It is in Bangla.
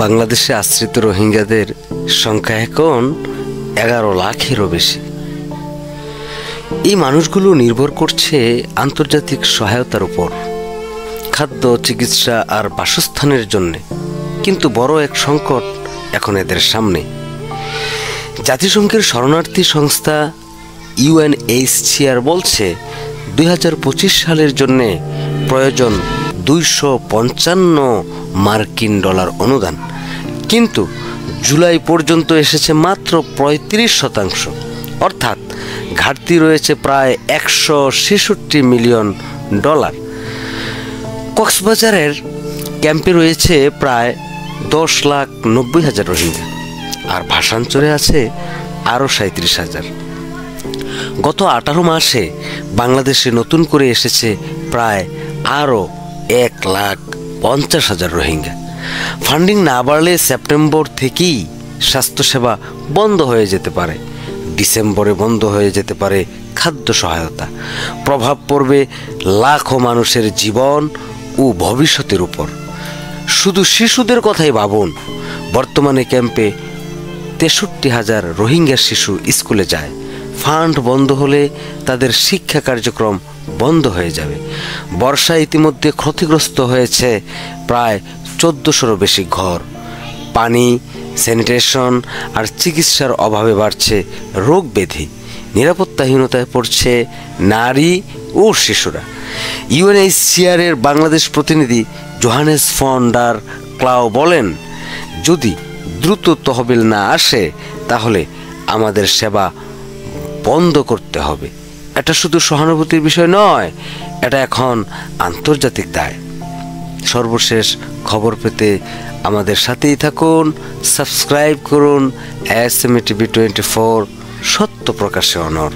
বাংলাদেশে আশ্রিত রোহিঙ্গাদের সংখ্যা এখন 11 লাখেরও বেশি। এই মানুষগুলো নির্ভর করছে আন্তর্জাতিক সহায়তার উপর, খাদ্য, চিকিৎসা আর বাসস্থানের জন্য। কিন্তু বড় এক সংকট এখন এদের সামনে। জাতিসংঘের শরণার্থী সংস্থা UNHCR বলছে 2025 সালের জন্য প্রয়োজন $255 মার্কিন অনুদান, কিন্তু জুলাই পর্যন্ত এসেছে মাত্র 35%, অর্থাৎ ঘাটতি রয়েছে প্রায় $166 মিলিয়ন। কক্সবাজারের ক্যাম্পে রয়েছে প্রায় 10,90,000 রোহিঙ্গা, আর ভাসানচরে আছে আরও 37,000। গত 18 মাসে বাংলাদেশে নতুন করে এসেছে প্রায় আরও 1,50,000 রোহিঙ্গা। ফান্ডিং না বাড়লে সেপ্টেম্বর থেকেই স্বাস্থ্যসেবা বন্ধ হয়ে যেতে পারে, ডিসেম্বরে বন্ধ হয়ে যেতে পারে খাদ্য সহায়তা। প্রভাব পড়বে লাখো মানুষের জীবন ও ভবিষ্যতের উপর। শুধু শিশুদের কথাই ভাবুন। বর্তমানে ক্যাম্পে 63,000 রোহিঙ্গা শিশু স্কুলে যায়। ফান্ড বন্ধ হলে তাদের শিক্ষা কার্যক্রম বন্ধ হয়ে যাবে। বর্ষায় ইতিমধ্যে ক্ষতিগ্রস্ত হয়েছে প্রায় 1400-রও বেশি ঘর। পানি, স্যানিটেশন আর চিকিৎসার অভাবে বাড়ছে রোগ ব্যাধি। নিরাপত্তাহীনতায় পড়ছে নারী ও শিশুরা। UNHCR এর বাংলাদেশ প্রতিনিধি জোহানেস ফন ডার ক্লাউ বলেন, যদি দ্রুত তহবিল না আসে তাহলে আমাদের সেবা বন্ধ করতে হবে। এটা শুধু সহানুভূতির বিষয় নয়, এটা এখন আন্তর্জাতিক দায়। সর্বশেষ খবর পেতে আমাদের সাথেই থাকুন, সাবস্ক্রাইব করুন। ASME TV 24, সত্য প্রকাশে অনর।